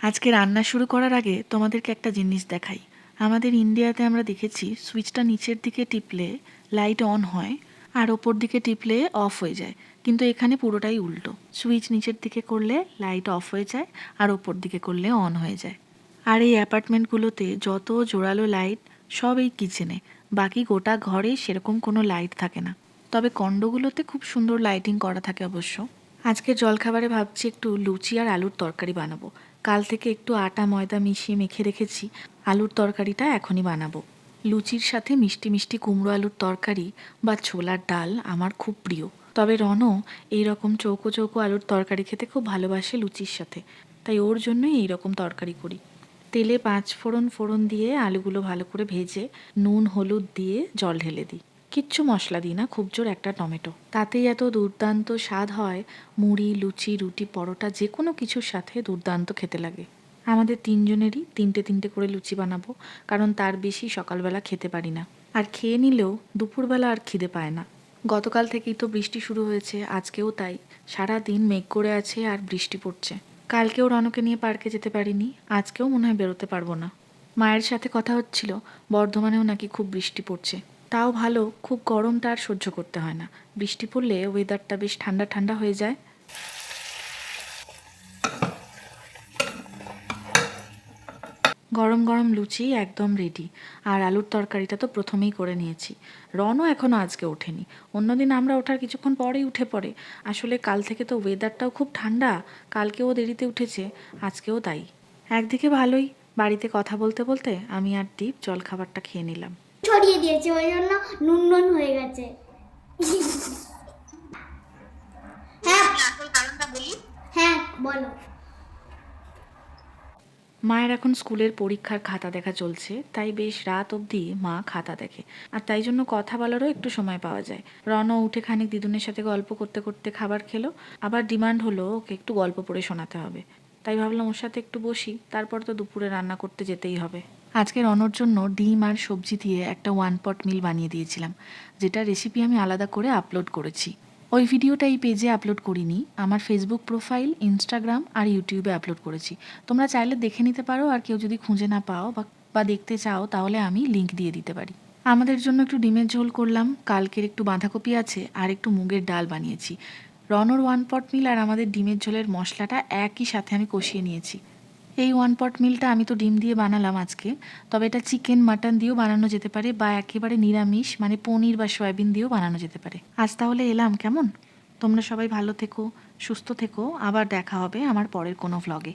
আজকে রান্না শুরু করার আগে তোমাদেরকে একটা জিনিস দেখাই। আমাদের ইন্ডিয়াতে আমরা দেখেছি সুইচটা নিচের দিকে টিপলে লাইট অন হয় আর ওপর দিকে টিপলে অফ হয়ে যায়, কিন্তু এখানে পুরোটাই উল্টো। সুইচ নিচের দিকে করলে লাইট অফ হয়ে যায় আর ওপর দিকে করলে অন হয়ে যায়। আর এই অ্যাপার্টমেন্টগুলোতে যত জোরালো লাইট সব এই কিচেনে, বাকি গোটা ঘরে সেরকম কোনো লাইট থাকে না। তবে কন্ডোগুলোতে খুব সুন্দর লাইটিং করা থাকে অবশ্য। আজকে জলখাবারে ভাবছি একটু লুচি আর আলুর তরকারি বানাবো। কাল থেকে একটু আটা ময়দা মিশিয়ে মেখে রেখেছি, আলুর তরকারিটা এখনই বানাবো। লুচির সাথে মিষ্টি মিষ্টি কুমড়ো আলুর তরকারি বা ছোলার ডাল আমার খুব প্রিয়। তবে রনও এইরকম চৌকো চৌকো আলুর তরকারি খেতে খুব ভালোবাসে লুচির সাথে, তাই ওর জন্যই এইরকম তরকারি করি। তেলে 5 ফোড়ন দিয়ে আলুগুলো ভালো করে ভেজে নুন হলুদ দিয়ে জল ঢেলে দিই। কিচ্ছু মশলা দিই না, খুব জোর একটা টমেটো, তাতেই এত দুর্দান্ত স্বাদ হয়। মুড়ি লুচি রুটি পরোটা যে কোনো কিছুর সাথে দুর্দান্ত খেতে লাগে। আমাদের তিনজনেরই তিনটে তিনটে করে লুচি বানাবো, কারণ তার বেশি সকালবেলা খেতে পারি না। আর খেয়ে নিলেও দুপুরবেলা আর খিদে পায় না। গতকাল থেকেই তো বৃষ্টি শুরু হয়েছে, আজকেও তাই। সারা দিন মেঘ করে আছে আর বৃষ্টি পড়ছে। কালকেও রনকে নিয়ে পার্কে যেতে পারিনি, আজকেও মনে হয় বেরোতে পারবো না। মায়ের সাথে কথা হচ্ছিল, বর্ধমানেও নাকি খুব বৃষ্টি পড়ছে। তাও ভালো, খুব গরমটা আর সহ্য করতে হয় না। বৃষ্টি পড়লে ওয়েদারটা বেশ ঠান্ডা ঠান্ডা হয়ে যায়। গরম গরম লুচি একদম রেডি। আর আলুর তরকারিটা তো প্রথমেই করে নিয়েছি। রনও এখনও আজকে ওঠেনি। অন্যদিন আমরা ওঠার কিছুক্ষণ পরেই উঠে পড়ে। আসলে কাল থেকে তো ওয়েদারটাও খুব ঠান্ডা, কালকেও দেরিতে উঠেছে, আজকেও তাই। একদিকে ভালোই, বাড়িতে কথা বলতে বলতে আমি আর দীপ জলখাবারটা খেয়ে নিলাম। ছড়িয়ে দিয়েছে, ওই জন্য নুন নুন হয়ে গেছে। হ্যাঁ, আসল কারণটা বলি। হ্যাঁ, বলো। মায়ের এখন স্কুলের পরীক্ষার খাতা দেখা চলছে, তাই বেশ রাত অবধি মা খাতা দেখে। আর তাই জন্য কথা বলারও একটু সময় পাওয়া যায়। রনও উঠে খানিক দিদুনের সাথে গল্প করতে করতে খাবার খেলো। আবার ডিমান্ড হলো ওকে একটু গল্প পড়ে শোনাতে হবে। তাই ভাবলাম ওর সাথে একটু বসি, তারপর তো দুপুরে রান্না করতে যেতেই হবে। আজকে রনর জন্য ডিম আর সবজি দিয়ে একটা 1 পট মিল বানিয়ে দিয়েছিলাম, যেটা রেসিপি আমি আলাদা করে আপলোড করেছি। ওই ভিডিওটা এই পেজে আপলোড করিনি, আমার ফেসবুক প্রোফাইল, ইনস্টাগ্রাম আর ইউটিউবে আপলোড করেছি। তোমরা চাইলে দেখে নিতে পারো, আর কেউ যদি খুঁজে না পাও বা দেখতে চাও তাহলে আমি লিংক দিয়ে দিতে পারি। আমাদের জন্য একটু ডিমের ঝোল করলাম, কালকের একটু বাঁধাকপি আছে আর একটু মুগের ডাল বানিয়েছি। রনর 1 পট মিল আর আমাদের ডিমের ঝোলের মশলাটা একই সাথে আমি কষিয়ে নিয়েছি। এই 1 পট মিলটা আমি তো ডিম দিয়ে বানালাম আজকে, তবে এটা চিকেন মাটন দিয়েও বানানো যেতে পারে বা একেবারে নিরামিষ মানে পনির বা সয়াবিন দিয়েও বানানো যেতে পারে। আজ তাহলে এলাম, কেমন? তোমরা সবাই ভালো থেকো, সুস্থ থেকো, আবার দেখা হবে আমার পরের কোনো ভ্লগে।